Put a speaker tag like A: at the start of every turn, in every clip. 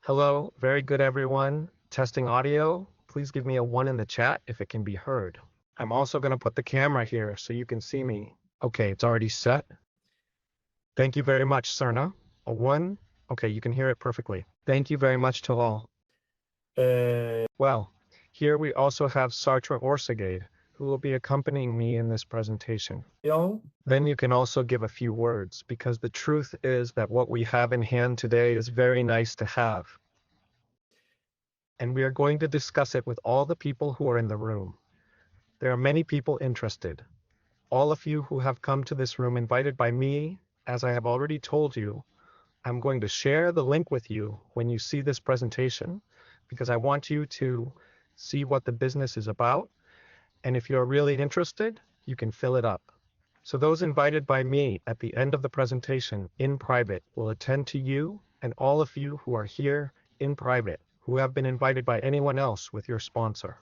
A: Hello, very good everyone. Testing audio. Please give me a 1 in the chat if it can be heard. I'm also going to put the camera here so you can see me. Okay, it's already set. Thank you very much, Cerna. A 1. Okay, you can hear it perfectly. Thank you very much to all. Well, here we also have Sartre Orsagade, who will be accompanying me in this presentation. Then you can also give a few words, because the truth is that what we have in hand today is very nice to have. And we are going to discuss it with all the people who are in the room. There are many people interested. All of you who have come to this room invited by me, as I have already told you, I'm going to share the link with you when you see this presentation, because I want you to see what the business is about. And if you're really interested, you can fill it up. So those invited by me at the end of the presentation in private will attend to you and all of you who are here in private who have been invited by anyone else with your sponsor.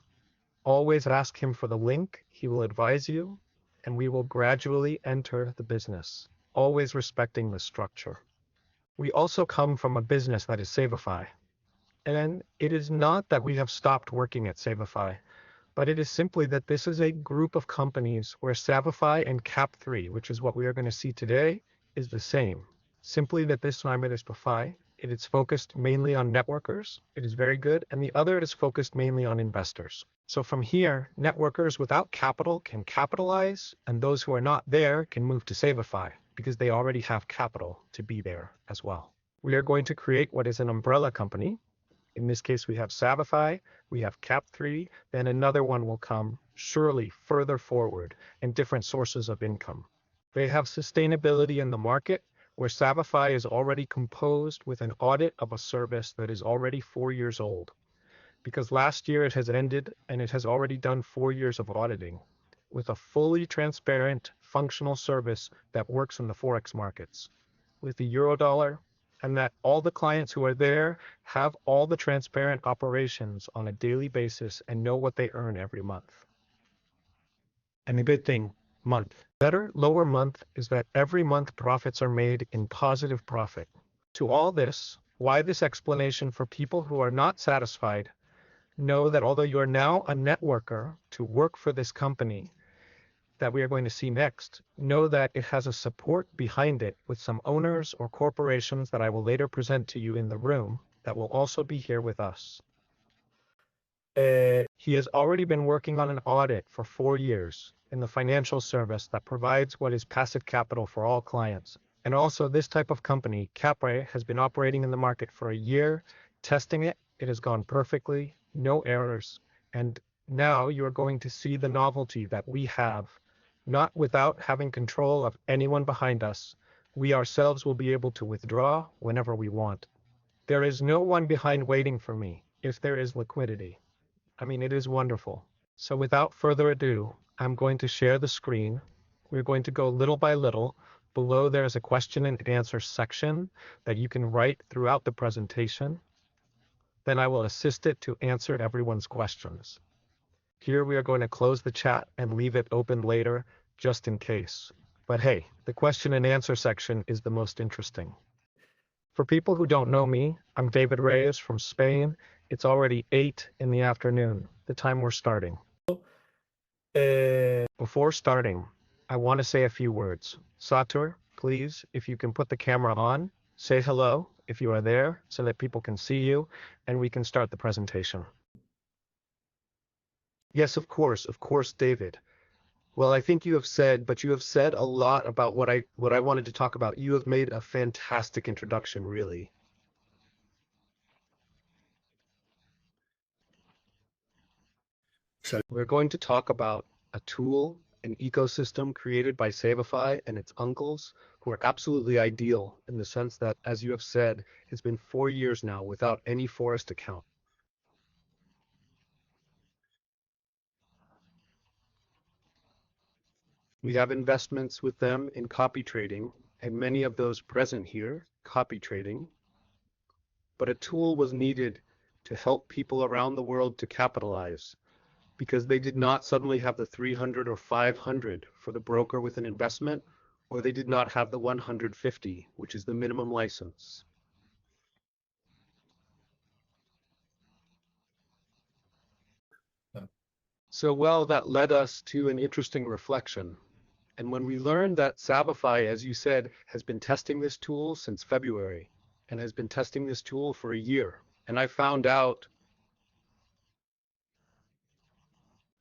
A: Always ask him for the link, he will advise you, and we will gradually enter the business, always respecting the structure. We also come from a business that is Savify. And it is not that we have stopped working at Savify, but it is simply that this is a group of companies where Savify and KAP3, which is what we are going to see today, is the same. Simply that this time it is Savify. It is focused mainly on networkers. It is very good. And the other is focused mainly on investors. So from here, networkers without capital can capitalize, and those who are not there can move to Savify because they already have capital to be there as well. We are going to create what is an umbrella company. In this case, we have Savify, we have KAP3, then another one will come surely further forward and different sources of income. They have sustainability in the market, where Savify is already composed with an audit of a service that is already 4 years old. Because last year it has ended and it has already done 4 years of auditing with a fully transparent, functional service that works in the Forex markets with the Eurodollar, and that all the clients who are there have all the transparent operations on a daily basis and know what they earn every month. And the good thing, month. Better, lower month is that every month profits are made in positive profit. To all this, why this explanation for people who are not satisfied? Know that although you are now a networker to work for this company that we are going to see next, know that it has a support behind it with some owners or corporations that I will later present to you in the room that will also be here with us. He has already been working on an audit for 4 years in the financial service that provides what is passive capital for all clients. And also this type of company, KAP3, has been operating in the market for a year, testing it. It has gone perfectly, no errors. And now you're going to see the novelty that we have, not without having control of anyone behind us. We ourselves will be able to withdraw whenever we want. There is no one behind waiting for me if there is liquidity. I mean, it is wonderful. So without further ado, I'm going to share the screen. We're going to go little by little. Below there's a question and answer section that you can write throughout the presentation. Then I will assist it to answer everyone's questions. Here we are going to close the chat and leave it open later, just in case. But hey, the question and answer section is the most interesting. For people who don't know me, I'm David Reyes from Spain. It's already 8 in the afternoon, the time we're starting. Before starting, I want to say a few words. Satur, please, if you can put the camera on, say hello if you are there so that people can see you and we can start the presentation. Yes, of course, David. Well, I think you have said, but you have said a lot about what I wanted to talk about. You have made a fantastic introduction, really. So we're going to talk about a tool, an ecosystem created by Savify and its uncles, who are absolutely ideal in the sense that, as you have said, it's been 4 years now without any forest account. We have investments with them in copy trading, and many of those present here, copy trading. But a tool was needed to help people around the world to capitalize, because they did not suddenly have the 300 or 500 for the broker with an investment, or they did not have the 150, which is the minimum license. Well, that led us to an interesting reflection. And when we learned that Savify, as you said, has been testing this tool since February and has been testing this tool for a year, and I found out,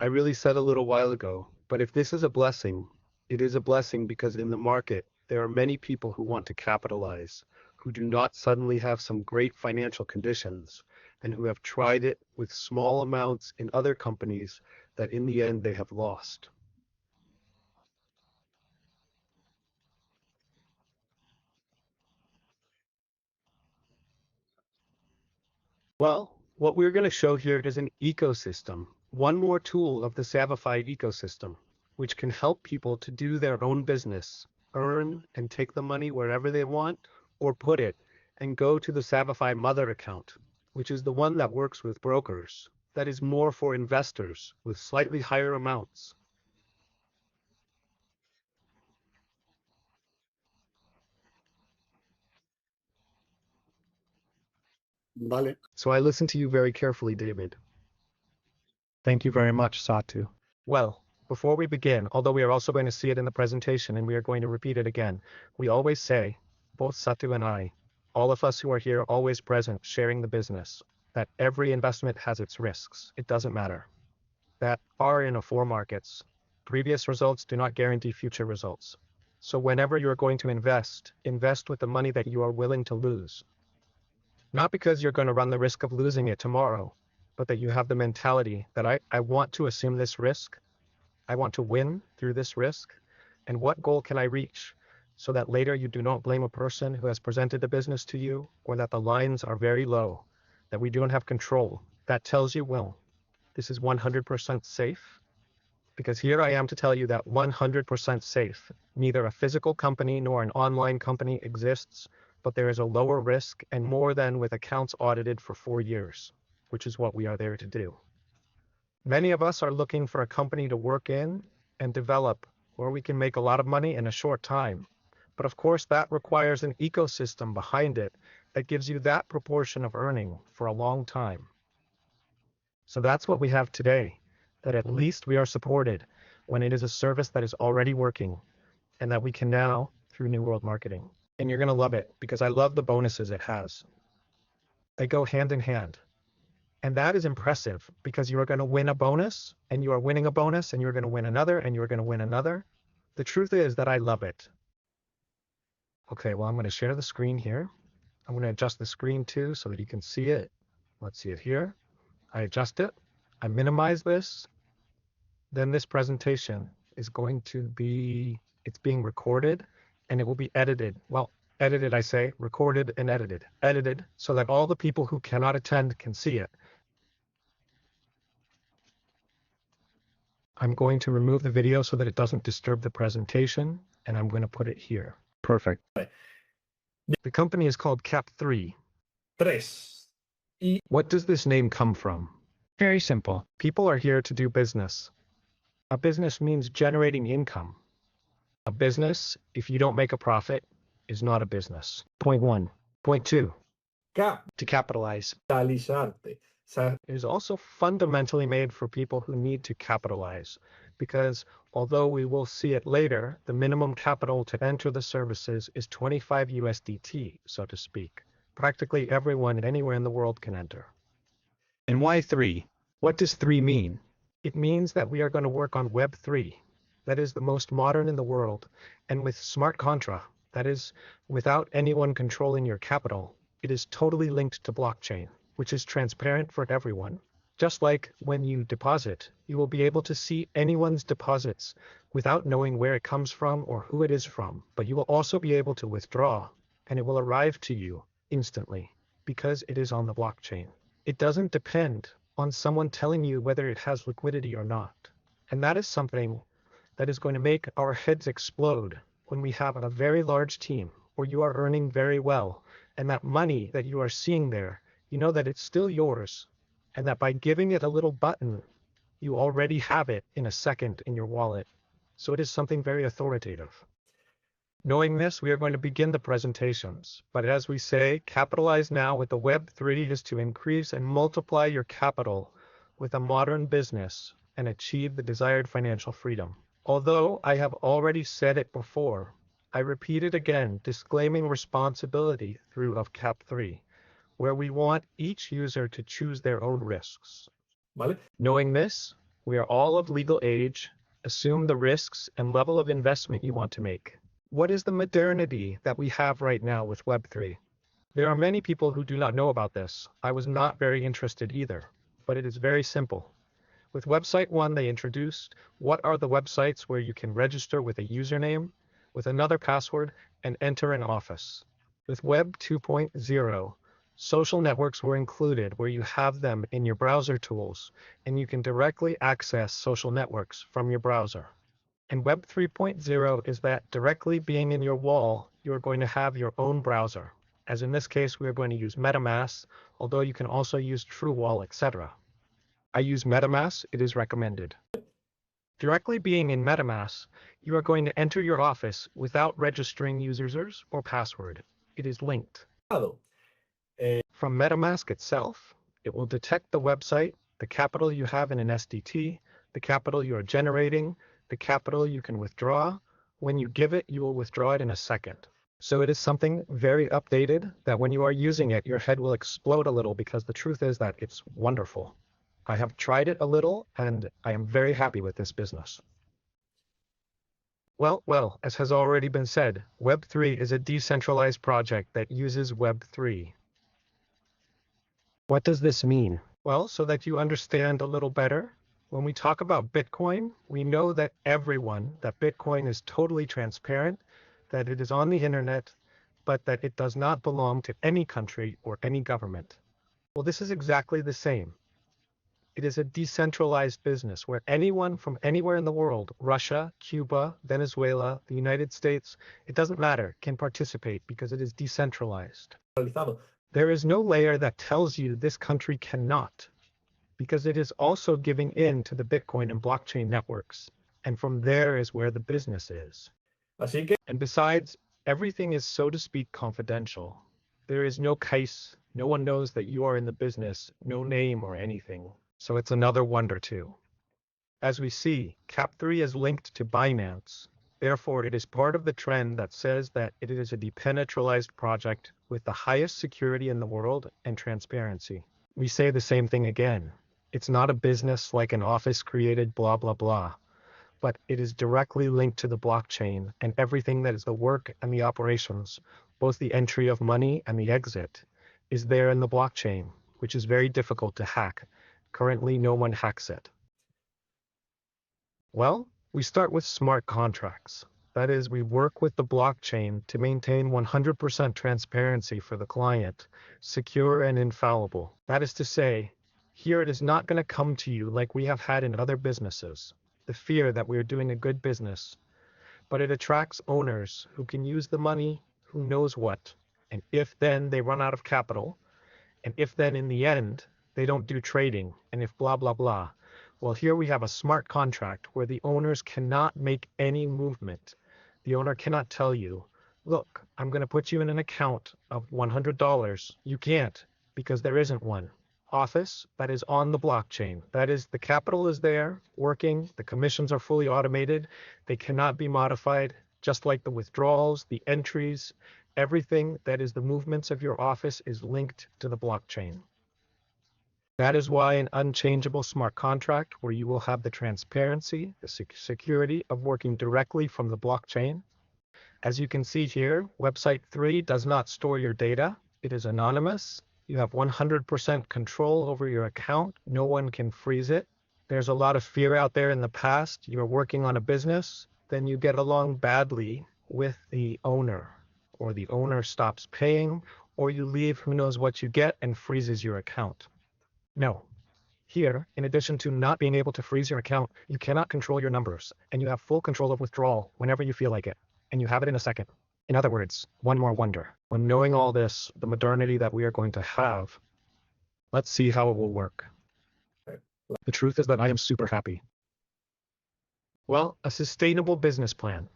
A: I really said a little while ago, but if this is a blessing, it is a blessing because in the market, there are many people who want to capitalize, who do not suddenly have some great financial conditions, and who have tried it with small amounts in other companies that in the end they have lost. Well, what we're going to show here is an ecosystem, one more tool of the Savify ecosystem, which can help people to do their own business, earn and take the money wherever they want, or put it and go to the Savify mother account, which is the one that works with brokers, that is more for investors with slightly higher amounts.
B: Vale.
A: So I listened to you very carefully, David. Thank you very much, Satu. Well, before we begin, although we are also going to see it in the presentation and we are going to repeat it again, we always say, both Satu and I, all of us who are here always present sharing the business, that every investment has its risks. It doesn't matter. That are in a four markets. Previous results do not guarantee future results. So whenever you're going to invest, invest with the money that you are willing to lose. Not because you're going to run the risk of losing it tomorrow, but that you have the mentality that I want to assume this risk. I want to win through this risk. And what goal can I reach so that later you do not blame a person who has presented the business to you, or that the lines are very low, that we don't have control. That tells you, well, this is 100% safe. Because here I am to tell you that 100% safe. Neither a physical company nor an online company exists, but there is a lower risk and more than with accounts audited for 4 years, which is what we are there to do. Many of us are looking for a company to work in and develop where we can make a lot of money in a short time. But of course, that requires an ecosystem behind it that gives you that proportion of earning for a long time. So that's what we have today, that at least we are supported when it is a service that is already working and that we can now through New World Marketing. And you're going to love it because I love the bonuses it has. They go hand in hand. And that is impressive because you are going to win a bonus and you are winning a bonus and you're going to win another and you're going to win another. The truth is that I love it. Okay, well, I'm going to share the screen here. I'm going to adjust the screen too so that you can see it. Let's see it here. I adjust it. I minimize this. Then this presentation is going to be, it's being recorded and it will be edited. Well, edited, I say, recorded and edited. Edited so that all the people who cannot attend can see it. I'm going to remove the video so that it doesn't disturb the presentation, and I'm going to put it here. Perfect. The company is called KAP3.
B: 3.
A: What does this name come from? Very simple. People are here to do business. A business means generating income. A business, if you don't make a profit, is not a business. Point 1. Point 2. To capitalize.
B: Capitalizarte.
A: It is also fundamentally made for people who need to capitalize, because although we will see it later, the minimum capital to enter the services is 25 USDT, so to speak. Practically everyone anywhere in the world can enter. And why 3? What does 3 mean? It means that we are going to work on Web 3. That is the most modern in the world, and with smart contra, that is, without anyone controlling your capital, it is totally linked to blockchain, which is transparent for everyone. Just like when you deposit, you will be able to see anyone's deposits without knowing where it comes from or who it is from, but you will also be able to withdraw, and it will arrive to you instantly because it is on the blockchain. It doesn't depend on someone telling you whether it has liquidity or not. And that is something that is going to make our heads explode when we have a very large team or you are earning very well, and that money that you are seeing there, you know that it's still yours, and that by giving it a little button, you already have it in a second in your wallet. So it is something very authoritative. Knowing this, we are going to begin the presentations. But as we say, capitalize now with the Web3 is to increase and multiply your capital with a modern business and achieve the desired financial freedom. Although I have already said it before, I repeat it again, disclaiming responsibility through of KAP3, where we want each user to choose their own risks.
B: ¿Vale?
A: Knowing this, we are all of legal age. Assume the risks and level of investment you want to make. What is the modernity that we have right now with Web3? There are many people who do not know about this. I was not very interested either, but it is very simple. With website 1, they introduced what are the websites where you can register with a username, with another password, and enter an office. With Web 2.0, social networks were included where you have them in your browser tools, and you can directly access social networks from your browser. And Web 3.0 is that directly being in your wall, you are going to have your own browser. As in this case, we are going to use MetaMask, although you can also use TrueWall, etc. I use MetaMask, it is recommended. Directly being in MetaMask, you are going to enter your office without registering users or password. It is linked. From MetaMask itself, it will detect the website, the capital you have in an SDT, the capital you are generating, the capital you can withdraw. When you give it, you will withdraw it in a second. So it is something very updated that when you are using it, your head will explode a little because the truth is that it's wonderful. I have tried it a little and I am very happy with this business. Well, as has already been said, Web3 is a decentralized project that uses Web3. What does this mean? Well, so that you understand a little better, when we talk about Bitcoin, we know that Bitcoin is totally transparent, that it is on the internet, but that it does not belong to any country or any government. Well, this is exactly the same. It is a decentralized business where anyone from anywhere in the world, Russia, Cuba, Venezuela, the United States, it doesn't matter, can participate because it is decentralized. There is no layer that tells you this country cannot, because it is also giving in to the Bitcoin and blockchain networks. And from there is where the business is. And besides, everything is, so to speak, confidential. There is no case, no one knows that you are in the business, no name or anything. So it's another wonder too. As we see, KAP3 is linked to Binance. Therefore, it is part of the trend that says that it is a decentralized project with the highest security in the world and transparency. We say the same thing again. It's not a business like an office created blah, blah, blah, but it is directly linked to the blockchain and everything that is the work and the operations, both the entry of money and the exit, is there in the blockchain, which is very difficult to hack. Currently, no one hacks it. Well, we start with smart contracts. That is, we work with the blockchain to maintain 100% transparency for the client, secure and infallible. That is to say, here it is not going to come to you like we have had in other businesses, the fear that we are doing a good business, but it attracts owners who can use the money, who knows what, and if then they run out of capital, and if then in the end, they don't do trading, and if blah, blah, blah. Well, here we have a smart contract where the owners cannot make any movement. The owner cannot tell you, look, I'm going to put you in an account of $100. You can't, because there isn't one. Office that is on the blockchain. That is, the capital is there, working, the commissions are fully automated, they cannot be modified, just like the withdrawals, the entries, everything that is the movements of your office is linked to the blockchain. That is why an unchangeable smart contract where you will have the transparency, the security of working directly from the blockchain. As you can see here, website 3 does not store your data. It is anonymous. You have 100% control over your account. No one can freeze it. There's a lot of fear out there in the past. You're working on a business, then you get along badly with the owner, or the owner stops paying, or you leave, who knows what you get, and freezes your account. No. Here, in addition to not being able to freeze your account, you cannot control your numbers, and you have full control of withdrawal whenever you feel like it, and you have it in a second. In other words, one more wonder. When knowing all this, the modernity that we are going to have, let's see how it will work. The truth is that I am super happy. Well, a sustainable business plan.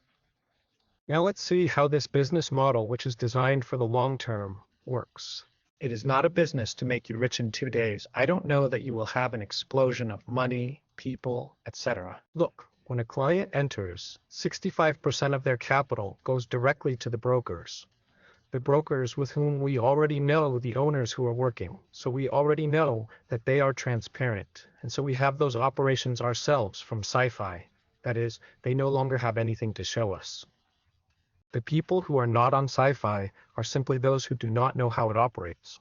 A: Now let's see how this business model, which is designed for the long term, works. It is not a business to make you rich in 2 days. I don't know that you will have an explosion of money people, etc. Look, when a client enters, 65% of their capital goes directly to the brokers. The brokers with whom we already know the owners who are working. So we already know that they are transparent. And so we have those operations ourselves from sci-fi. That is, they no longer have anything to show us. The people who are not on sci-fi are simply those who do not know how it operates.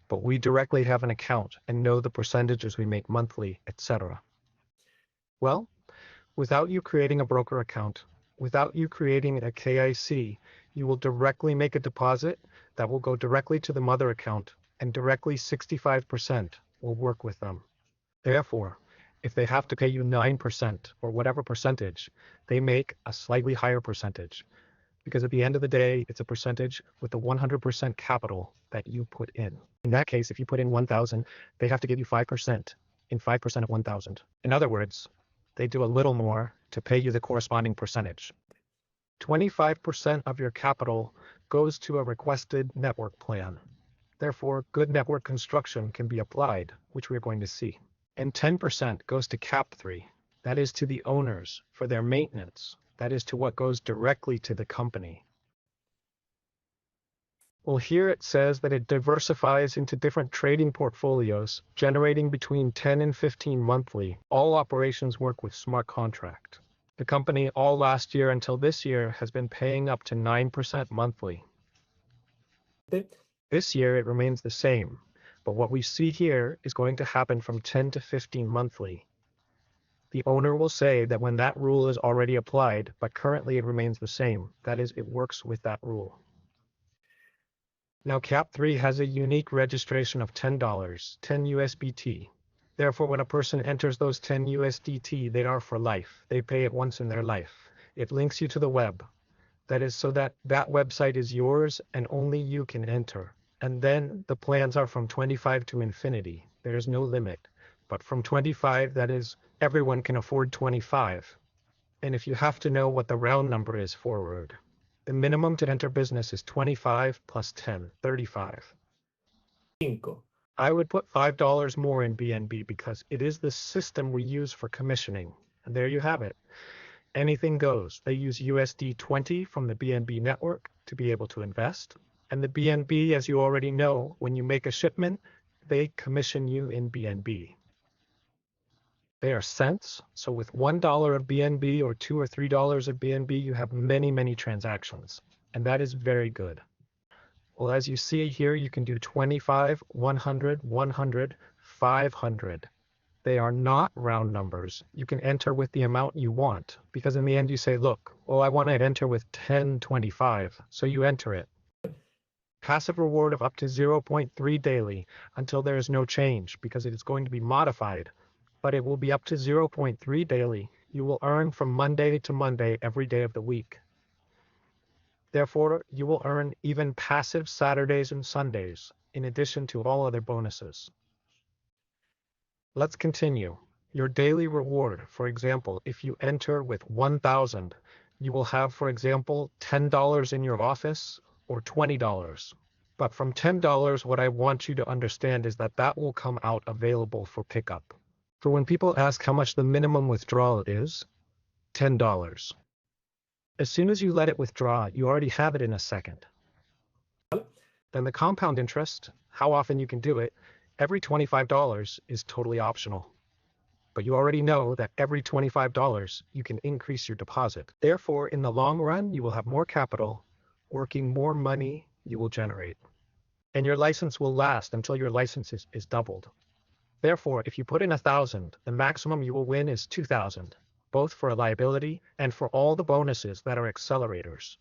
A: But we directly have an account and know the percentages we make monthly, etc. Well, without you creating a broker account, without you creating a KIC, you will directly make a deposit that will go directly to the mother account, and directly 65% will work with them. Therefore, if they have to pay you 9% or whatever percentage, they make a slightly higher percentage. Because at the end of the day, it's a percentage with the 100% capital that you put in. In that case, if you put in 1,000, they have to give you 5% in 5% of 1,000. In other words, they do a little more to pay you the corresponding percentage. 25% of your capital goes to a requested network plan. Therefore, good network construction can be applied, which we are going to see. And 10% goes to KAP3, that is to the owners for their maintenance. That is to what goes directly to the company. Well, here it says that it diversifies into different trading portfolios, generating between 10 and 15 monthly. All operations work with smart contract. The company all last year until this year has been paying up to 9% monthly. This year it remains the same, but what we see here is going to happen from 10 to 15 monthly. The owner will say that when that rule is already applied, but currently it remains the same. That is, it works with that rule. Now KAP3 has a unique registration of $10, 10 USBT. Therefore, when a person enters those 10 USDT, they are for life. They pay it once in their life. It links you to the web. That is so that that website is yours and only you can enter. And then the plans are from 25 to infinity. There is no limit. But from 25, that is, everyone can afford 25. And if you have to know what the round number is forward, the minimum to enter business is 25 plus 10, 35.
B: 5.
A: I would put $5 more in BNB because it is the system we use for commissioning. And there you have it. Anything goes. They use USD 20 from the BNB network to be able to invest. And the BNB, as you already know, when you make a shipment, they commission you in BNB. They are cents. So with $1 of BNB or $2 or $3 of BNB, you have many, many transactions. And that is very good. Well, as you see here, you can do 25, 100, 100, 500. They are not round numbers. You can enter with the amount you want, because in the end you say, look, well, I want to enter with 1025. So you enter it. Passive reward of up to 0.3 daily until there is no change, because it is going to be modified. But it will be up to 0.3 daily. You will earn from Monday to Monday every day of the week. Therefore, you will earn even passive Saturdays and Sundays, in addition to all other bonuses. Let's continue. Your daily reward, for example, if you enter with 1,000, you will have, for example, $10 in your office or $20. But from $10, what I want you to understand is that that will come out available for pickup. For when people ask how much the minimum withdrawal is, $10. As soon as you let it withdraw, you already have it in a second. Then the compound interest, how often you can do it, every $25 is totally optional. But you already know that every $25 you can increase your deposit. Therefore, in the long run, you will have more capital, working more money you will generate. And your license will last until your license is doubled. Therefore, if you put in 1,000, the maximum you will win is 2,000, both for a liability and for all the bonuses that are accelerators.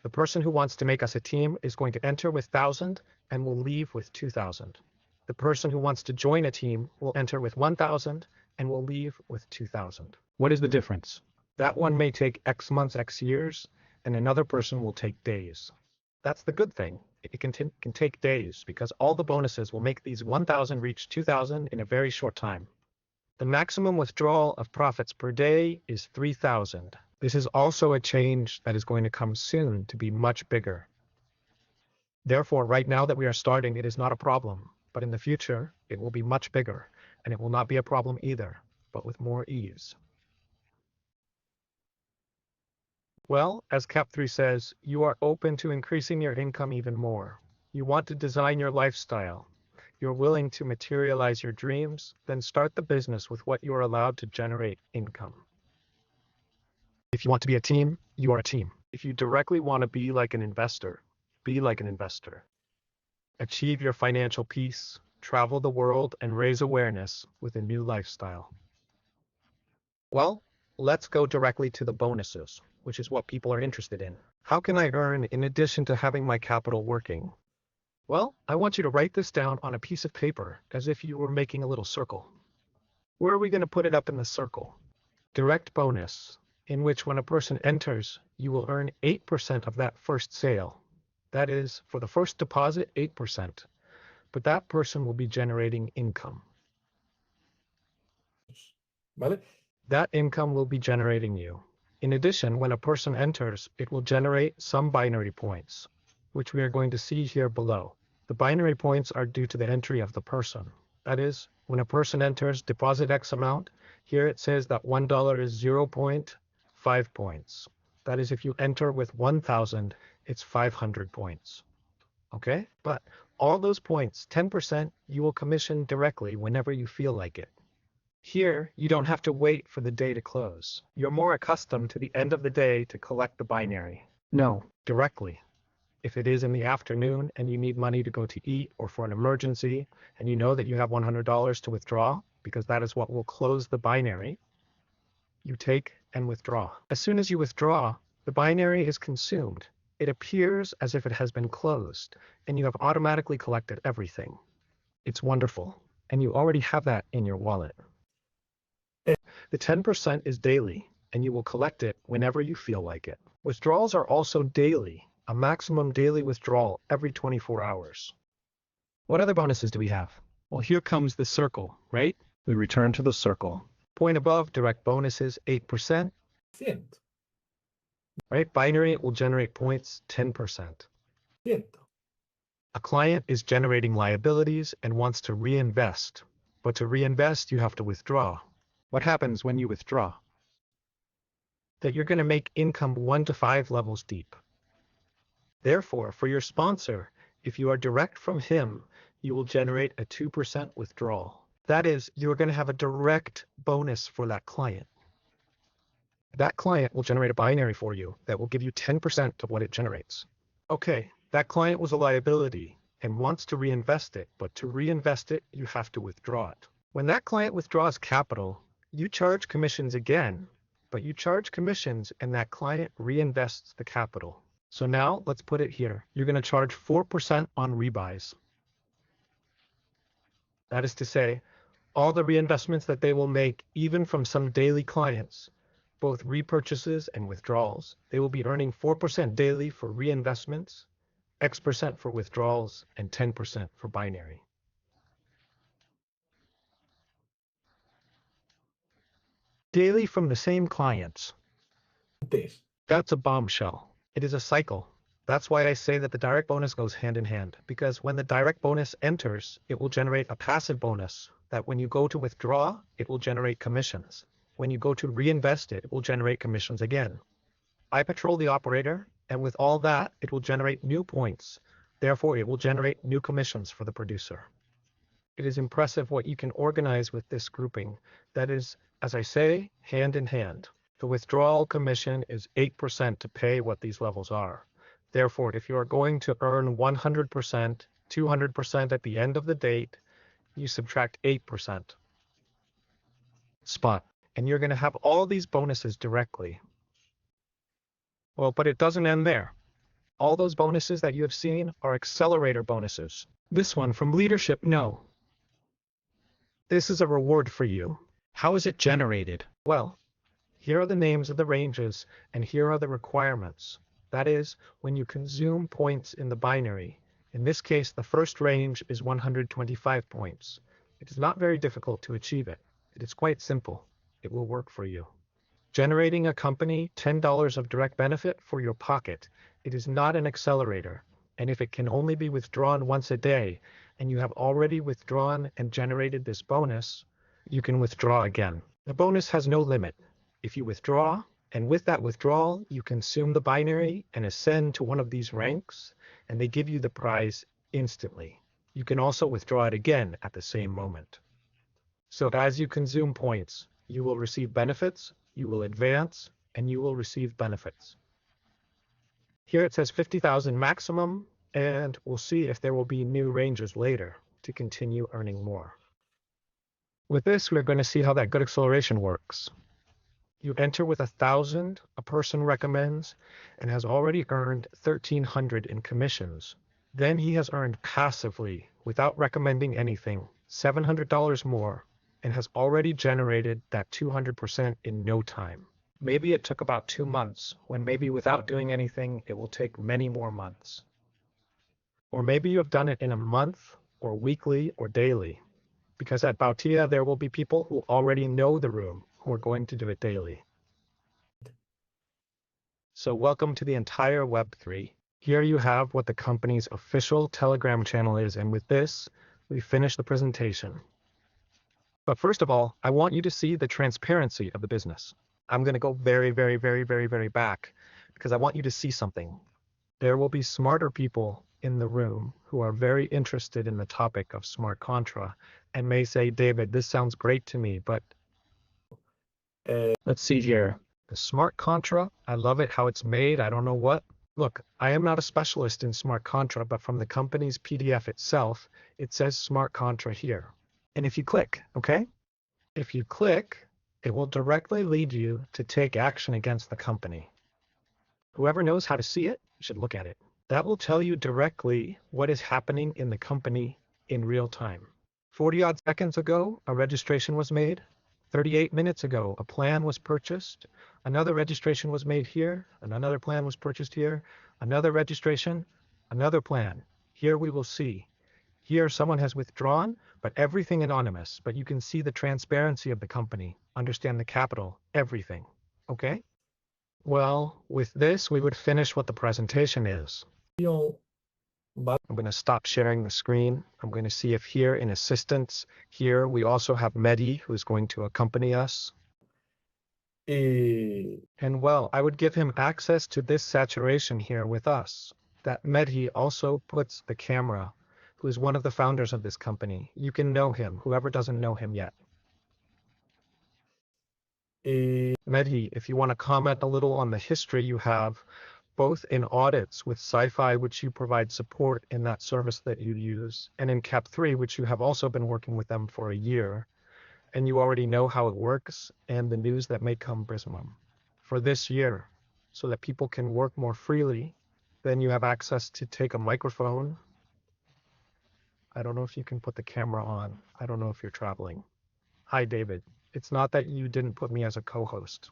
A: The person who wants to make us a team is going to enter with 1,000 and will leave with 2,000. The person who wants to join a team will enter with 1,000 and will leave with 2,000. What is the difference? That one may take X months, X years, and another person will take days. That's the good thing. It can take days because all the bonuses will make these 1,000 reach 2,000 in a very short time. The maximum withdrawal of profits per day is 3,000. This is also a change that is going to come soon to be much bigger. Therefore, right now that we are starting, it is not a problem, but in the future, it will be much bigger, and it will not be a problem either. but with more ease. Well, as KAP3 says, you are open to increasing your income even more. You want to design your lifestyle. You're willing to materialize your dreams, then start the business with what you are allowed to generate income. If you want to be a team, you are a team. If you directly want to be like an investor, be like an investor. Achieve your financial peace, travel the world, and raise awareness with a new lifestyle. Well, let's go directly to the bonuses, which is what people are interested in. How can I earn in addition to having my capital working? Well, I want you to write this down on a piece of paper as if you were making a little circle. Where are we going to put it up in the circle? Direct bonus, in which when a person enters, you will earn 8% of that first sale. That is, for the first deposit, 8%. But that person will be generating income.
B: ¿Vale?
A: That income will be generating you. In addition, when a person enters, it will generate some binary points, which we are going to see here below. The binary points are due to the entry of the person. That is, when a person enters deposit X amount, here it says that $1 is 0.5 points. That is, if you enter with 1,000, it's 500 points. Okay? But all those points, 10%, you will commission directly whenever you feel like it. Here, you don't have to wait for the day to close. You're more accustomed to the end of the day to collect the binary. No, directly. If it is in the afternoon and you need money to go to eat or for an emergency, and you know that you have $100 to withdraw, because that is what will close the binary, you take and withdraw. As soon as you withdraw, the binary is consumed. It appears as if it has been closed, and you have automatically collected everything. It's wonderful, and you already have that in your wallet. The 10% is daily, and you will collect it whenever you feel like it. Withdrawals are also daily, a maximum daily withdrawal every 24 hours. What other bonuses do we have? Well, here comes the circle, right? We return to the circle. Point above, direct bonuses, 8%. Right? Binary will generate points, 10%. A client is generating liabilities and wants to reinvest. But to reinvest, you have to withdraw. What happens when you withdraw? That you're going to make income 1 to 5 levels deep. Therefore, for your sponsor, if you are direct from him, you will generate a 2% withdrawal. That is, you're going to have a direct bonus for that client. That client will generate a binary for you that will give you 10% of what it generates. Okay, that client was a liability and wants to reinvest it, but to reinvest it, you have to withdraw it. When that client withdraws capital, you charge commissions again, but you charge commissions and that client reinvests the capital. So now let's put it here. You're going to charge 4% on rebuys. That is to say, all the reinvestments that they will make, even from some daily clients, both repurchases and withdrawals, they will be earning 4% daily for reinvestments, X% for withdrawals, and 10% for binary. Daily from the same clients. That's a bombshell. It is a cycle. That's why I say that the direct bonus goes hand in hand, because when the direct bonus enters, it will generate a passive bonus that when you go to withdraw, it will generate commissions. When you go to reinvest it, it will generate commissions again. I patrol the operator, and with all that, it will generate new points. Therefore, it will generate new commissions for the producer. It is impressive what you can organize with this grouping. That is, as I say, hand in hand. The withdrawal commission is 8% to pay what these levels are. Therefore, if you are going to earn 100%, 200% at the end of the date, you subtract 8%. Spot. And you're going to have all these bonuses directly. Well, but it doesn't end there. All those bonuses that you have seen are accelerator bonuses. This one from leadership, no. This is a reward for you. How is it generated? Well, here are the names of the ranges, and here are the requirements. That is, when you consume points in the binary. In this case, the first range is 125 points. It is not very difficult to achieve it. It is quite simple. It will work for you. Generating a company $10 of direct benefit for your pocket. It is not an accelerator. And if it can only be withdrawn once a day, and you have already withdrawn and generated this bonus, you can withdraw again. The bonus has no limit. If you withdraw, and with that withdrawal, you consume the binary and ascend to one of these ranks, and they give you the prize instantly. You can also withdraw it again at the same moment. So as you consume points, you will receive benefits, you will advance, and you will receive benefits. Here it says 50,000 maximum, and we'll see if there will be new ranges later to continue earning more. With this, we're going to see how that good acceleration works. You enter with 1,000 a person recommends and has already earned 1,300 in commissions. Then he has earned passively, without recommending anything, $700 more and has already generated that 200% in no time. Maybe it took about 2 months, when maybe without doing anything, it will take many more months. Or maybe you have done it in a month or weekly or daily. Because at Bautia, there will be people who already know the room who are going to do it daily. So welcome to the entire Web3. Here you have what the company's official Telegram channel is, and with this, we finish the presentation. But first of all, I want you to see the transparency of the business. I'm going to go very back because I want you to see something. There will be smarter people in the room who are very interested in the topic of smart contra and may say, David, this sounds great to me, but let's see here. The smart contra, I love it how it's made. I don't know what. Look, I am not a specialist in smart contra, but from the company's PDF itself, it says smart contra here. And if you click, okay? If you click, it will directly lead you to take action against the company. Whoever knows how to see it should look at it. That will tell you directly what is happening in the company in real time. 40 odd seconds ago, a registration was made. 38 minutes ago, a plan was purchased. Another registration was made here, and another plan was purchased here. Another registration, another plan. Here we will see. Here someone has withdrawn, but everything anonymous. But you can see the transparency of the company, understand the capital, everything. Okay? Well, with this, we would finish what the presentation is. I'm going to stop sharing the screen. I'm going to see if here in assistance, here we also have Mehdi, who's going to accompany us. And well, I would give him access to this saturation here with us. That Mehdi also puts the camera, who is one of the founders of this company. You can know him, whoever doesn't know him yet. Mehdi, if you want to comment a little on the history you have, both in audits with Sci-Fi, which you provide support in that service that you use, and in KAP3, which you have also been working with them for a year, and you already know how it works and the news that may come Prismum for this year, so that people can work more freely. Then you have access to take a microphone. I don't know if you can put the camera on. I don't know if you're traveling. Hi, David. It's not that you didn't put me as a co-host.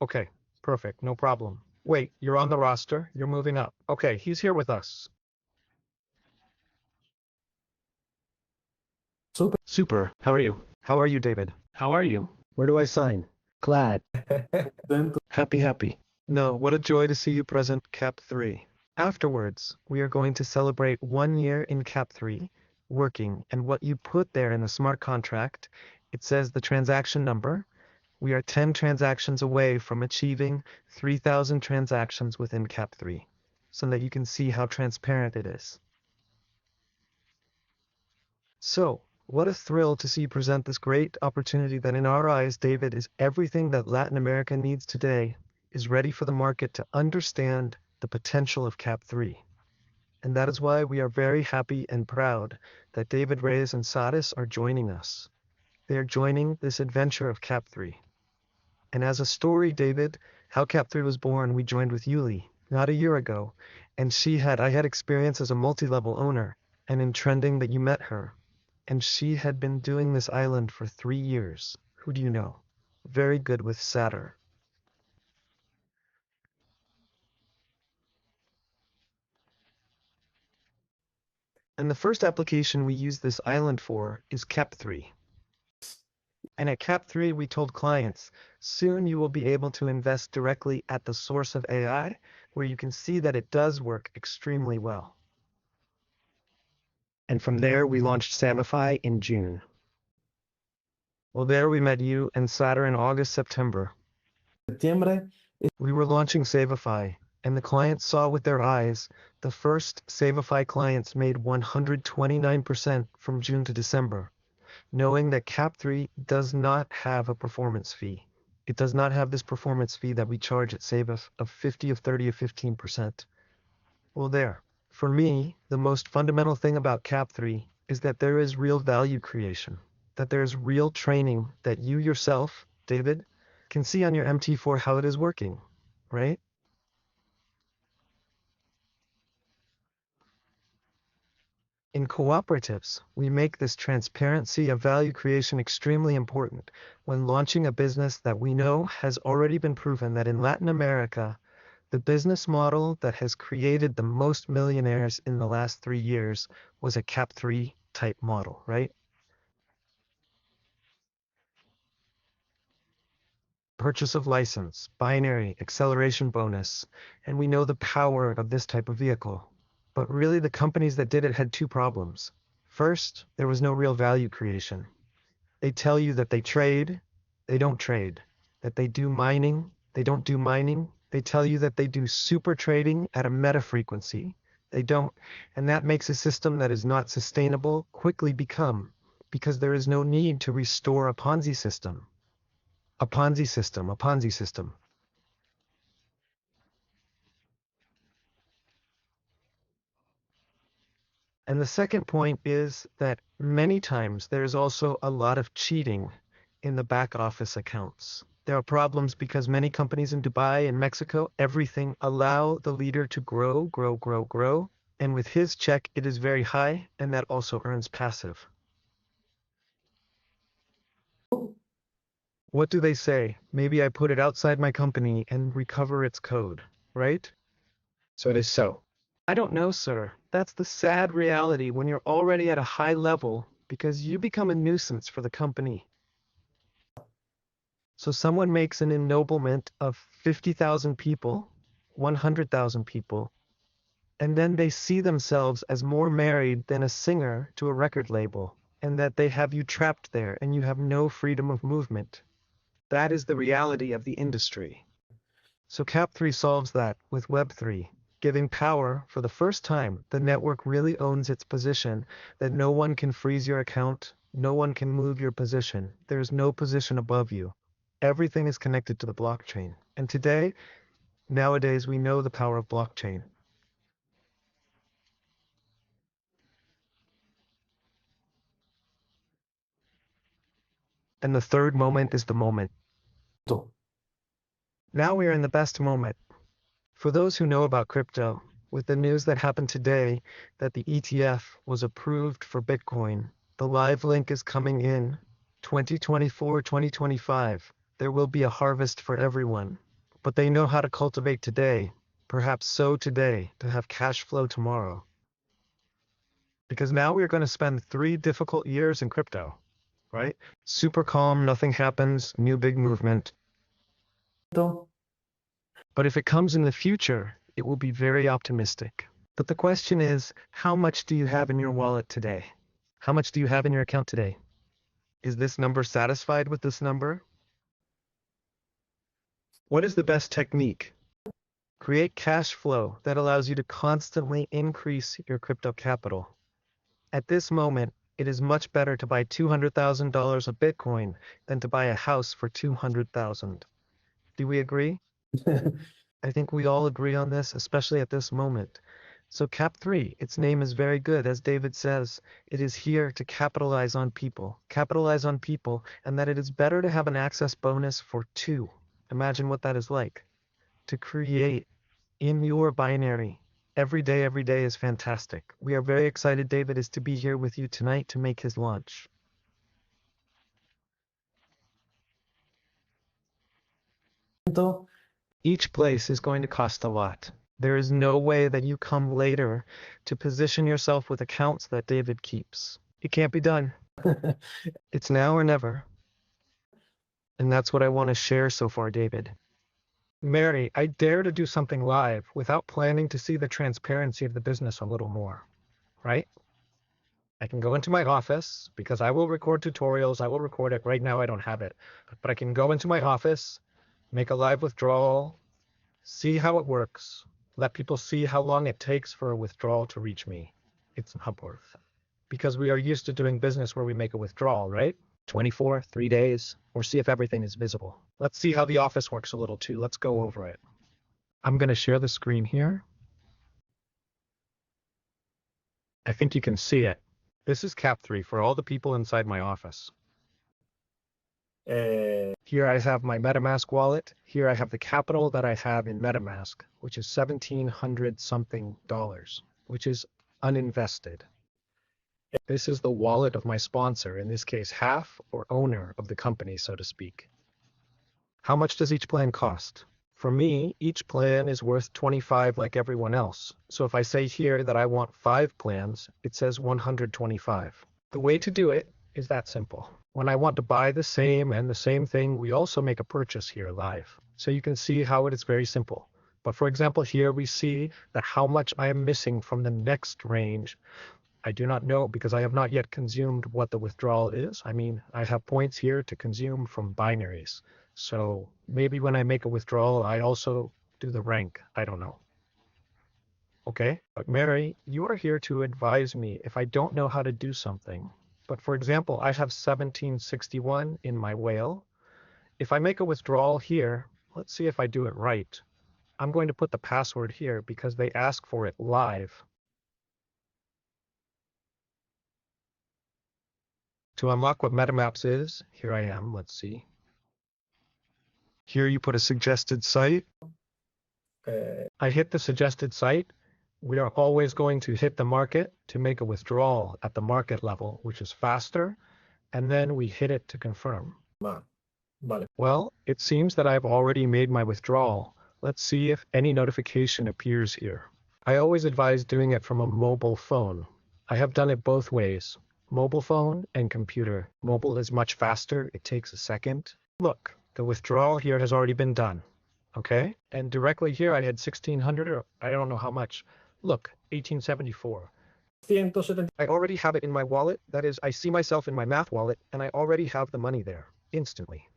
A: Okay, perfect, no problem. Wait, you're on the roster, you're moving up. Okay, he's here with us. Super, how are you? How are you, David? How are you? Where do I sign? Glad. Happy. No, what a joy to see you present KAP3. Afterwards, we are going to celebrate 1 year in KAP3, working, and what you put there in the smart contract, it says the transaction number. We are 10 transactions away from achieving 3,000 transactions within KAP3, so that you can see how transparent it is. So, what a thrill to see you present this great opportunity that in our eyes, David, is everything that Latin America needs today, is ready for the market to understand the potential of KAP3. And that is why we are very happy and proud that David Reyes and Sadis are joining us. They are joining this adventure of KAP3. And as a story, David, how KAP3 was born, we joined with Yuli not a year ago, and I had experience as a multi-level owner, and in trending that you met her. And she had been doing this island for 3 years. Who do you know? Very good with Satyr. And the first application we use this island for is KAP3. And at KAP3, we told clients, soon you will be able to invest directly at the source of AI, where you can see that it does work extremely well. And from there, we launched Samify in June. Well, there we met you and Saturn in August, September.
B: Septiembre.
A: We were launching Savify, and the clients saw with their eyes. The first Savify clients made 129% from June to December, knowing that KAP3 does not have a performance fee. It does not have this performance fee that we charge at Savif of 50, of 30, of 15%. Well, there. For me, the most fundamental thing about KAP3 is that there is real value creation, that there's real training that you yourself, David, can see on your MT4 how it is working, right? In cooperatives, we make this transparency of value creation extremely important when launching a business that we know has already been proven that in Latin America, the business model that has created the most millionaires in the last 3 years was a KAP3 type model, right? Purchase of license, binary, acceleration bonus, and we know the power of this type of vehicle. But really, the companies that did it had two problems. First, there was no real value creation. They tell you that they don't trade. That they do mining, they don't do mining. They tell you that they do super trading at a meta frequency. They don't. And that makes a system that is not sustainable quickly become, because there is no need to restore a Ponzi system. A Ponzi system, a Ponzi system. And the second point is that many times there's also a lot of cheating in the back office accounts. There are problems because many companies in Dubai and Mexico, everything allow the leader to grow, grow, grow, grow. And with his check, it is very high, and that also earns passive. What do they say? Maybe I put it outside my company and recover its code, right? So it is so. I don't know, sir. That's the sad reality when you're already at a high level because you become a nuisance for the company. So someone makes an ennoblement of 50,000 people, 100,000 people, and then they see themselves as more married than a singer to a record label, and that they have you trapped there and you have no freedom of movement. That is the reality of the industry. So KAP3 solves that with Web3, giving power for the first time. The network really owns its position, that no one can freeze your account, no one can move your position. There's no position above you. Everything is connected to the blockchain. And today, nowadays, we know the power of blockchain. And the third moment is the moment. Now we are in the best moment. For those who know about crypto, with the news that happened today that the ETF was approved for Bitcoin, the live link is coming in 2024, 2025. There will be a harvest for everyone, but they know how to cultivate today, perhaps sow today to have cash flow tomorrow. Because now we are going to spend 3 difficult years in crypto, right? Super calm, nothing happens, new big movement. But if it comes in the future, it will be very optimistic. But the question is, how much do you have in your wallet today? How much do you have in your account today? Is this number satisfied with this number? What is the best technique? Create cash flow that allows you to constantly increase your crypto capital. At this moment, it is much better to buy $200,000 of Bitcoin than to buy a house for 200,000. Do we agree? I think we all agree on this, especially at this moment. So KAP3, its name is very good. As David says, it is here to capitalize on people, and that it is better to have an access bonus for 2. Imagine what that is like. To create in your binary. Every day is fantastic. We are very excited David is to be here with you tonight to make his launch. Each place is going to cost a lot. There is no way that you come later to position yourself with accounts that David keeps. It can't be done. It's now or never. And that's what I want to share so far, David. Mary, I dare to do something live without planning to see the transparency of the business a little more, right? I can go into my office because I will record tutorials. I will record it. Right now I don't have it, but I can go into my office, make a live withdrawal, see how it works, let people see how long it takes for a withdrawal to reach me. It's not worth it. Because we are used to doing business where we make a withdrawal, right? 24, 3 days, or see if everything is visible. Let's see how the office works a little too. Let's go over it. I'm going to share the screen here. I think you can see it. This is KAP3 for all the people inside my office. Here I have my MetaMask wallet. Here I have the capital that I have in MetaMask, which is $1,700 something, which is uninvested. This is the wallet of my sponsor, in this case, half or owner of the company, so to speak. How much does each plan cost? For me, each plan is worth 25 like everyone else. So if I say here that I want 5 plans, it says 125. The way to do it is that simple. When I want to buy the same and the same thing, we also make a purchase here live. So you can see how it is very simple. But for example, here we see that how much I am missing from the next range. I do not know because I have not yet consumed what the withdrawal is. I mean, I have points here to consume from binaries. So maybe when I make a withdrawal, I also do the rank. I don't know. Okay, but Mary, you are here to advise me if I don't know how to do something. But for example, I have 1761 in my whale. If I make a withdrawal here, let's see if I do it right. I'm going to put the password here because they ask for it live. To unlock what MetaMaps is, here I am, let's see. Here you put a suggested site. I hit the suggested site. We are always going to hit the market to make a withdrawal at the market level, which is faster, and then we hit it to confirm.
B: Vale.
A: Well, it seems that I've already made my withdrawal. Let's see if any notification appears here. I always advise doing it from a mobile phone. I have done it both ways, mobile phone and computer. Mobile is much faster. It takes a second. Look, the withdrawal here has already been done. Okay? And directly here I had 1600 or I don't know how much. Look, 1874.
B: 170.
A: I already have it in my wallet. That is, I see myself in my math wallet and I already have the money there instantly.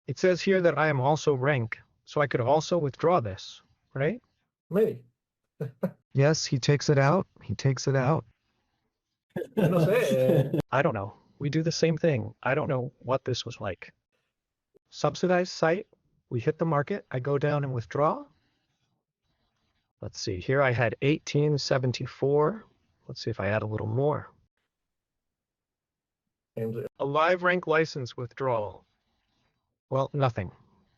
A: It says here that I am also rank, so I could also withdraw this, right?
B: Maybe.
A: Yes, he takes it out. He takes it out.
B: No sé.
A: I don't know. We do the same thing. I don't know what this was like. Subsidized site. We hit the market. I go down and withdraw. Let's see. Here I had 1874. Let's see if I add a little more. A live rank license withdrawal. Well, nothing.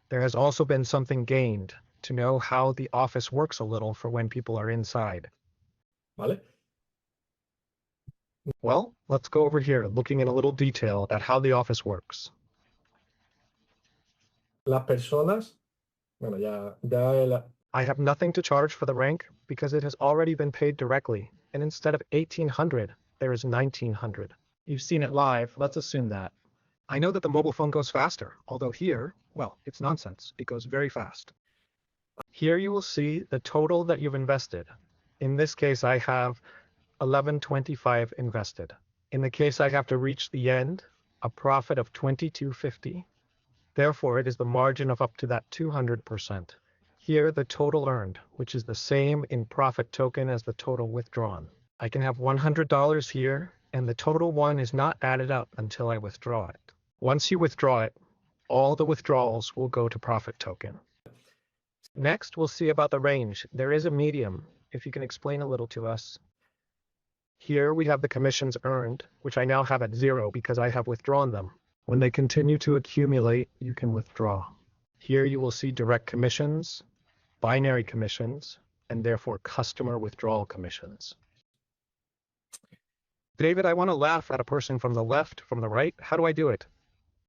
A: There has also been something gained to know how the office works a little for when people are inside.
B: Vale.
A: Well, let's go over here, looking in a little detail at how the office works.
B: Las personas. Bueno, ya
A: I have nothing to charge for the rank because it has already been paid directly, and instead of 1800, there is 1900. You've seen it live, let's assume that. I know that the mobile phone goes faster, although here, well, it's nonsense. It goes very fast. Here you will see the total that you've invested. In this case, I have 1125 invested. In the case I have to reach the end, a profit of 2250. Therefore, it is the margin of up to that 200%. Here, the total earned, which is the same in profit token as the total withdrawn. I can have $100 here, and the total one is not added up until I withdraw it. Once you withdraw it, all the withdrawals will go to profit token. Next, we'll see about the range. There is a medium, if you can explain a little to us. Here we have the commissions earned, which I now have at 0 because I have withdrawn them. When they continue to accumulate, you can withdraw. Here you will see direct commissions, binary commissions, and therefore customer withdrawal commissions. David, I want to laugh at a person from the left, from the right. How do I do it?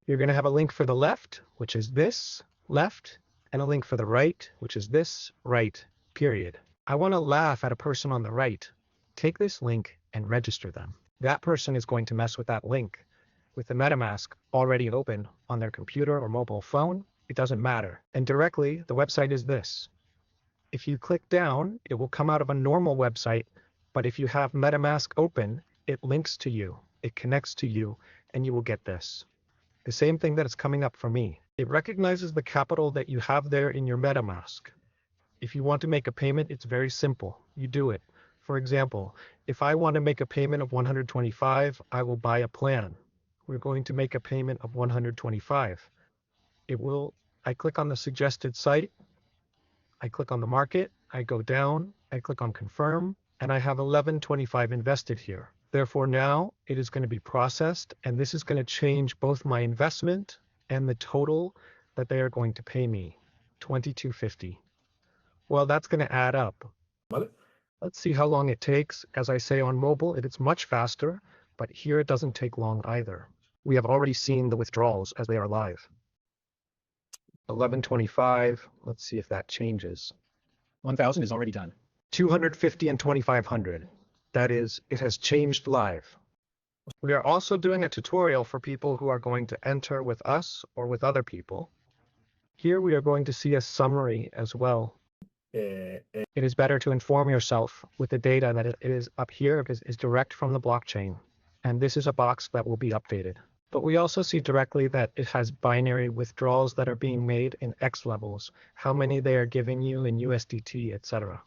A: You're going to have a link for the left, which is this, left, and a link for the right, which is this, right, period. I want to laugh at a person on the right. Take this link and register them. That person is going to mess with that link. With the MetaMask already open on their computer or mobile phone, it doesn't matter. And directly, the website is this. If you click down, it will come out of a normal website, but if you have MetaMask open, it links to you, it connects to you, and you will get this. The same thing that is coming up for me. It recognizes the capital that you have there in your MetaMask. If you want to make a payment, it's very simple. You do it. For example, if I want to make a payment of 125, I will buy a plan. We're going to make a payment of 125. I click on the suggested site, I click on the market, I go down, I click on confirm, and I have 1125 invested here. Therefore now it is going to be processed, and this is going to change both my investment and the total that they are going to pay me, 2250. Well, that's going to add up.
B: ¿Vale?
A: Let's see how long it takes. As I say on mobile, it's much faster, but here it doesn't take long either. We have already seen the withdrawals as they are live. 1125, let's see if that changes.
C: 1,000 is already done.
A: 250 and 2,500. That is, it has changed live. We are also doing a tutorial for people who are going to enter with us or with other people. Here we are going to see a summary as well. It is better to inform yourself with the data that it is up here is direct from the blockchain. And this is a box that will be updated. But we also see directly that it has binary withdrawals that are being made in X levels, how many they are giving you in USDT, etc.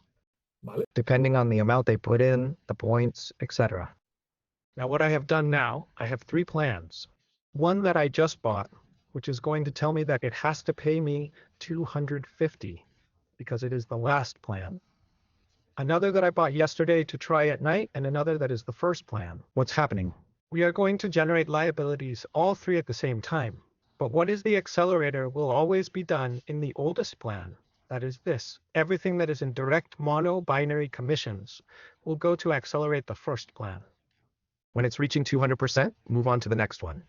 B: ¿Vale?
A: Depending on the amount they put in, the points, etc. Now what I have done now, I have 3 plans. One that I just bought, which is going to tell me that it has to pay me 250 because it is the last plan. Another that I bought yesterday to try at night, and another that is the first plan.
C: What's happening?
A: We are going to generate liabilities, all 3 at the same time. But what is the accelerator will always be done in the oldest plan. That is this. Everything that is in direct mono-binary commissions will go to accelerate the first plan.
C: When it's reaching 200%, move on to the next one.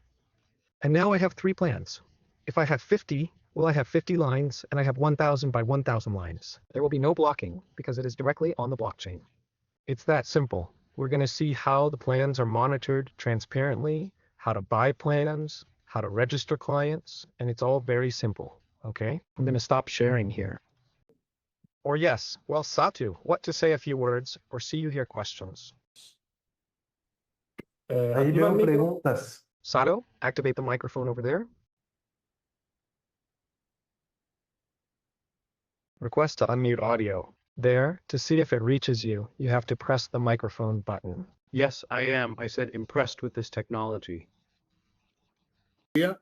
A: And now I have 3 plans. If I have 50, well, I have 50 lines, and I have 1,000 by 1,000 lines.
C: There will be no blocking because it is directly on the blockchain.
A: It's that simple. We're going to see how the plans are monitored transparently, how to buy plans, how to register clients, and it's all very simple, okay?
C: I'm going to stop sharing here.
A: Or yes, well, Satu, what to say a few words, or see you hear questions.
B: activa
D: Ahí
B: el
D: veo
B: micro.
D: preguntas.
A: Sato, activate the microphone over there. Request to unmute audio. There, to see if it reaches you, you have to press the microphone button.
E: Yes, I am. I said impressed with this technology.
B: Yeah.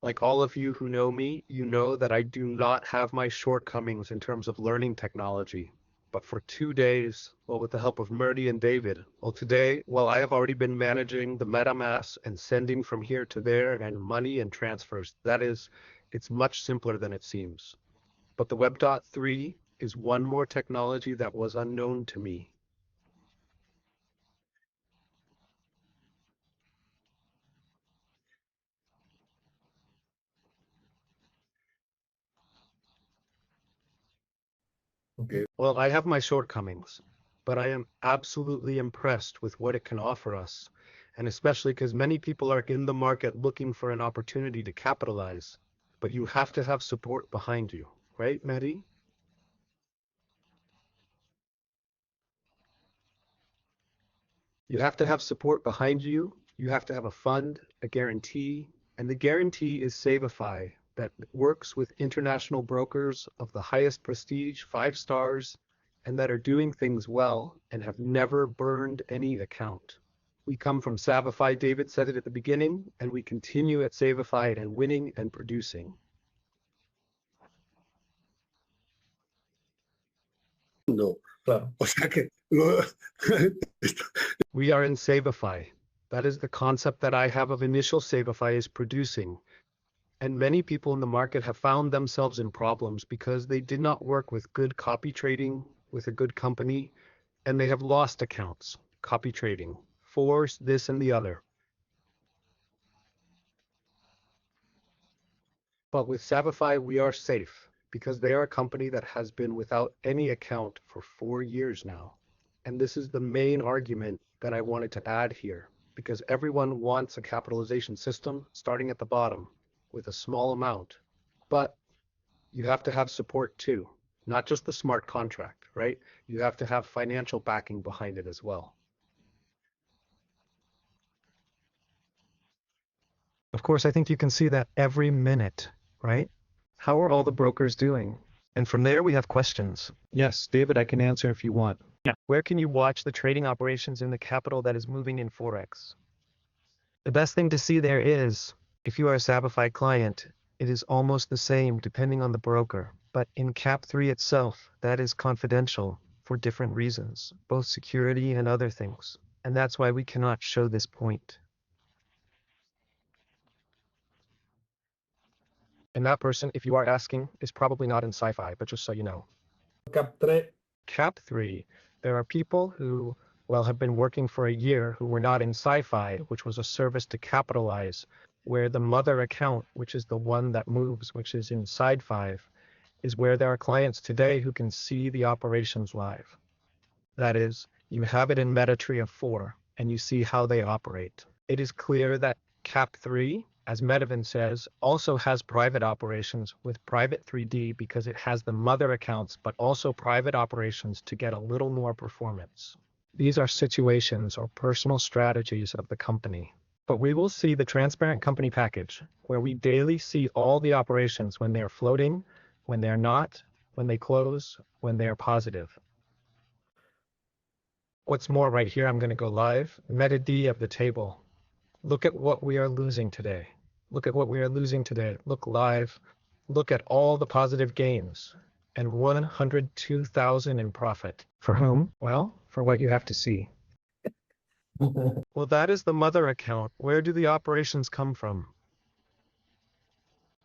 E: Like all of you who know me, you know that I do not have my shortcomings in terms of learning technology. But for 2 days, well, with the help of Murdy and David, well, today, well, I have already been managing the MetaMask and sending from here to there and money and transfers. That is, it's much simpler than it seems. But the Web.3 is one more technology that was unknown to me.
B: Okay.
E: Well, I have my shortcomings, but I am absolutely impressed with what it can offer us. And especially because many people are in the market looking for an opportunity to capitalize. But you have to have support behind you, right, Mehdi? You have to have support behind you. You have to have a fund, a guarantee, and the guarantee is Savify that works with international brokers of the highest prestige, 5 stars, and that are doing things well and have never burned any account. We come from Savify, David said it at the beginning, and we continue at Savify and winning and producing.
F: No.
B: Claro.
F: O sea que
E: We are in Savify. That is the concept that I have of initial Savify is producing. And many people in the market have found themselves in problems because they did not work with good copy trading with a good company, and they have lost accounts, copy trading, force this and the other. But with Savify, we are safe because they are a company that has been without any account for 4 years now. And this is the main argument that I wanted to add here, because everyone wants a capitalization system starting at the bottom with a small amount. But you have to have support too, not just the smart contract, right? You have to have financial backing behind it as well.
A: Of course, I think you can see that every minute, right? How are all the brokers doing? And from there, we have questions. Yes, David, I can answer if you want.
C: Yeah.
A: Where can you watch the trading operations in the capital that is moving in Forex? The best thing to see there is, if you are a Sabify client, it is almost the same depending on the broker. But in KAP3 itself, that is confidential for different reasons, both security and other things. And that's why we cannot show this point. And that person, if you are asking, is probably not in sci-fi, but just so you know.
B: KAP3,
A: KAP3, there are people who, well, have been working for a year who were not in sci-fi, which was a service to capitalize, where the mother account, which is the one that moves, which is in Side 5, is where there are clients today who can see the operations live. That is, you have it in MetaTree of 4, and you see how they operate. It is clear that KAP3, as Metavan says, also has private operations with private 3D because it has the mother accounts, but also private operations to get a little more performance. These are situations or personal strategies of the company. But we will see the transparent company package, where we daily see all the operations when they're floating, when they're not, when they close, when they are positive. What's more, right here, I'm going to go live. Meta D of the table. Look at what we are losing today. Look at what we are losing today. Look live. Look at all the positive gains. And 102,000 in profit. For whom? Well, for what you have to see. Well, that is the mother account. Where do the operations come from?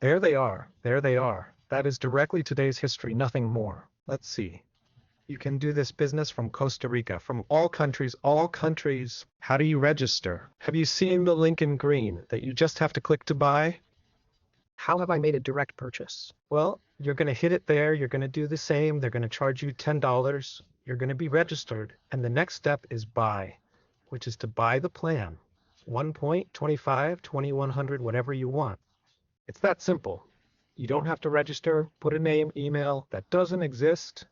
A: There they are. There they are. That is directly today's history, nothing more. Let's see. You can do this business from Costa Rica, from all countries, all countries. How do you register? Have you seen the link in green that you just have to click to buy?
C: How have I made a direct purchase?
A: Well, you're going to hit it there. You're going to do the same. They're going to charge you $10. You're going to be registered. And the next step is buy, which is to buy the plan. 1 point, 25, 2100, whatever you want. It's that simple. You don't have to register, put a name, email that doesn't exist.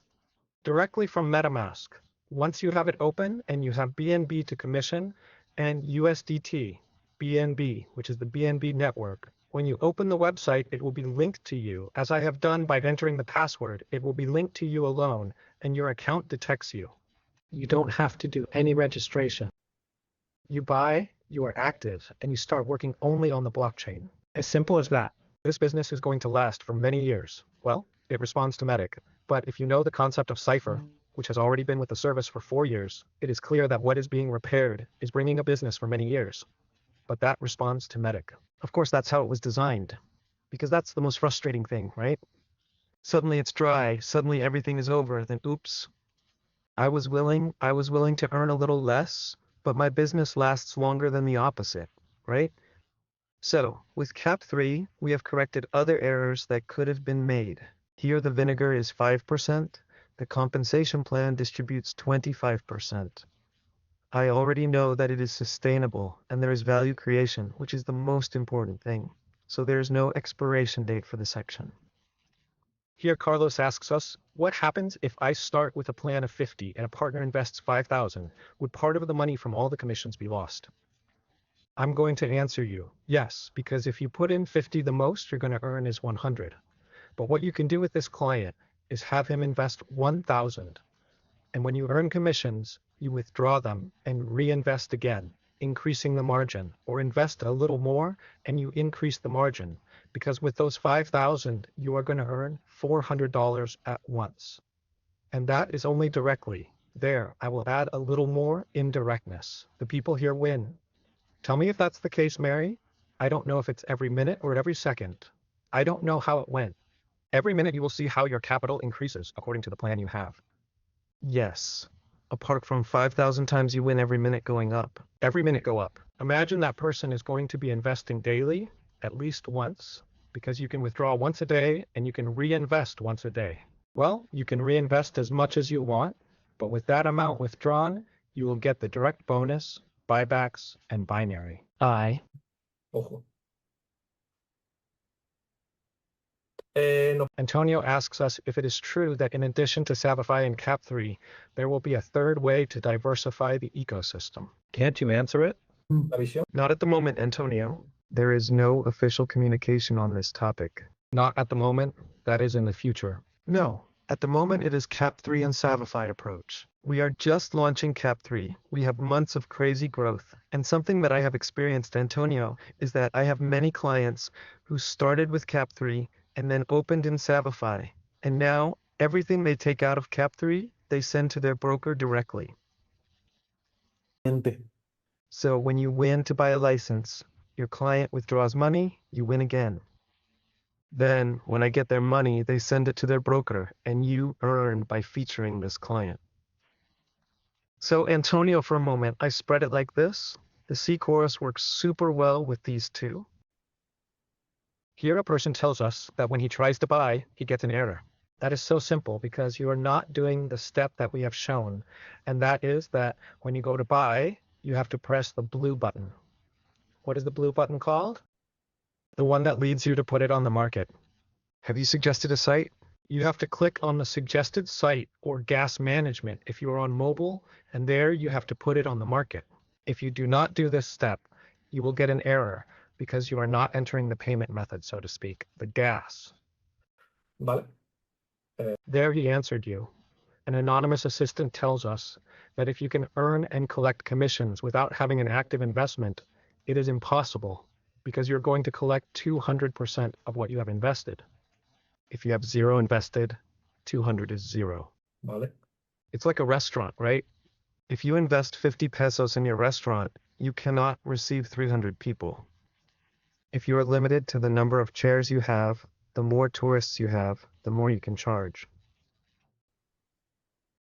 A: Directly from MetaMask. Once you have it open and you have BNB to commission and USDT, BNB, which is the BNB network, when you open the website, it will be linked to you. As I have done by entering the password, it will be linked to you alone and your account detects you. You don't have to do any registration. You buy, you are active, and you start working only on the blockchain. As simple as that. This business is going to last for many years. Well, it responds to Medic. But if you know the concept of Cypher, which has already been with the service for 4 years, it is clear that what is being repaired is bringing a business for many years. But that responds to Medic. Of course, that's how it was designed, because that's the most frustrating thing, right? Suddenly it's dry, suddenly everything is over, then oops. I was willing to earn a little less, but my business lasts longer than the opposite, right? So, with KAP3, we have corrected other errors that could have been made. Here the vinegar is 5%, the compensation plan distributes 25%. I already know that it is sustainable and there is value creation, which is the most important thing. So there is no expiration date for the section. Here Carlos asks us, what happens if I start with a plan of 50 and a partner invests 5,000? Would part of the money from all the commissions be lost? I'm going to answer you, yes, because if you put in 50, the most you're going to earn is 100. But what you can do with this client is have him invest 1,000. And when you earn commissions, you withdraw them and reinvest again, increasing the margin, or invest a little more and you increase the margin. Because with those 5,000, you are going to earn $400 at once. And that is only directly. There, I will add a little more indirectness. The people here win. Tell me if that's the case, Mary. I don't know if it's every minute or every second. I don't know how it went. Every minute you will see how your capital increases according to the plan you have. Yes. Apart from 5,000 times you win every minute going up. Every minute go up. Imagine that person is going to be investing daily, at least once, because you can withdraw once a day and you can reinvest once a day. Well, you can reinvest as much as you want, but with that amount withdrawn, you will get the direct bonus, buybacks, and binary.
B: Ojo.
A: Antonio asks us if it is true that in addition to Savify and KAP3, there will be a third way to diversify the ecosystem. Can't you answer it?
B: La visión.
A: Not at the moment, Antonio. There is no official communication on this topic. Not at the moment, that is in the future. No, at the moment it is KAP3 and Savify approach. We are just launching KAP3. We have months of crazy growth. And something that I have experienced, Antonio, is that I have many clients who started with KAP3 and then opened in Savify. And now everything they take out of KAP3, they send to their broker directly.
B: Gente.
A: So when you win to buy a license, your client withdraws money, you win again. Then, when I get their money, they send it to their broker, and you earn by featuring this client. So, Antonio, for a moment, I spread it like this. The C chorus works super well with these two. Here, a person tells us that when he tries to buy, he gets an error. That is so simple because you are not doing the step that we have shown, and that is that when you go to buy, you have to press the blue button. What is the blue button called? The one that leads you to put it on the market. Have you suggested a site? You have to click on the suggested site or gas management if you are on mobile, and there you have to put it on the market. If you do not do this step, you will get an error because you are not entering the payment method, so to speak, the gas.
B: Vale.
A: There he answered you. An anonymous assistant tells us that if you can earn and collect commissions without having an active investment, it is impossible because you're going to collect 200% of what you have invested. If you have zero invested, 200 is zero.
B: Vale.
A: It's like a restaurant, right? If you invest 50 pesos in your restaurant, you cannot receive 300 people. If you are limited to the number of chairs you have, the more tourists you have, the more you can charge.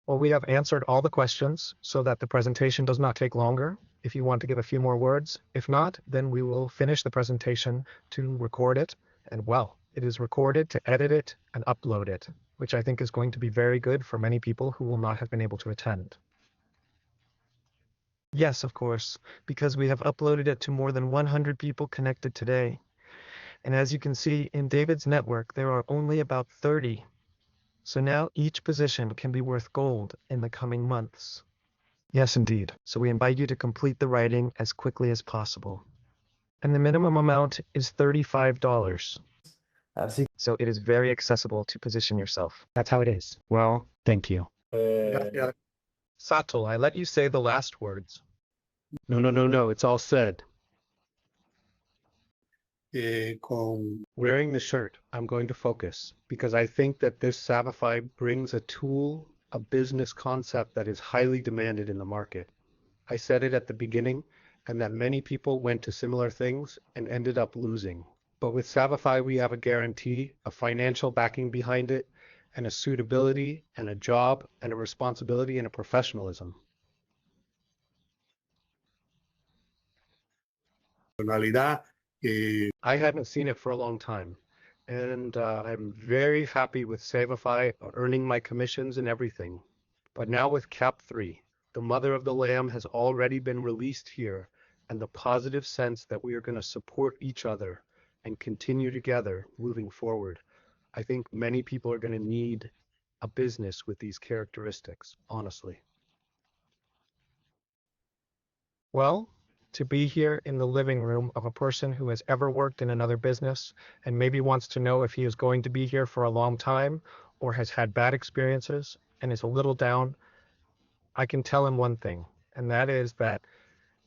A: Well, we have answered all the questions so that the presentation does not take longer. If you want to give a few more words, if not, then we will finish the presentation to record it. And well, it is recorded to edit it and upload it, which I think is going to be very good for many people who will not have been able to attend. Yes, of course, because we have uploaded it to more than 100 people connected today. And as you can see, in David's network, there are only about 30. So now each position can be worth gold in the coming months. Yes, indeed. So we invite you to complete the writing as quickly as possible. And the minimum amount is $35.
B: Así
A: So it is very accessible to position yourself. That's how it is. Well, thank you.
B: que
A: Sato, I let you say the last words. No, it's all said.
E: con
A: Wearing the shirt, I'm going to focus because I think that this Savify brings a tool, a business concept that is highly demanded in the market. I said it at the beginning, and that many people went to similar things and ended up losing. But with Savify, we have a guarantee, a financial backing behind it, and a suitability, and a job, and a responsibility, and a professionalism.
E: personalidad
A: I hadn't seen it for a long time, and I'm very happy with Savify, earning my commissions and everything. But now with KAP3, the mother of the lamb has already been released here, and the positive sense that we are going to support each other and continue together moving forward. I think many people are going to need a business with these characteristics, honestly. Well, to be here in the living room of a person who has ever worked in another business and maybe wants to know if he is going to be here for a long time or has had bad experiences and is a little down, I can tell him one thing, and that is that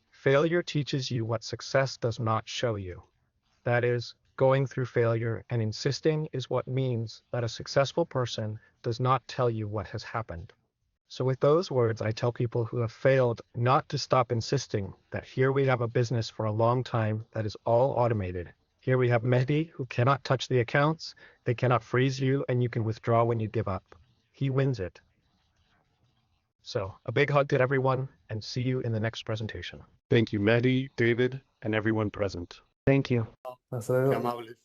A: failure teaches you what success does not show you. That is, going through failure and insisting is what means that a successful person does not tell you what has happened. So with those words, I tell people who have failed not to stop insisting that here we have a business for a long time that is all automated. Here we have Mehdi, who cannot touch the accounts, they cannot freeze you, and you can withdraw when you give up. He wins it. So a big hug to everyone, and see you in the next presentation. Thank you, Mehdi, David, and everyone present. Thank you.
B: hasta luego.
E: amables.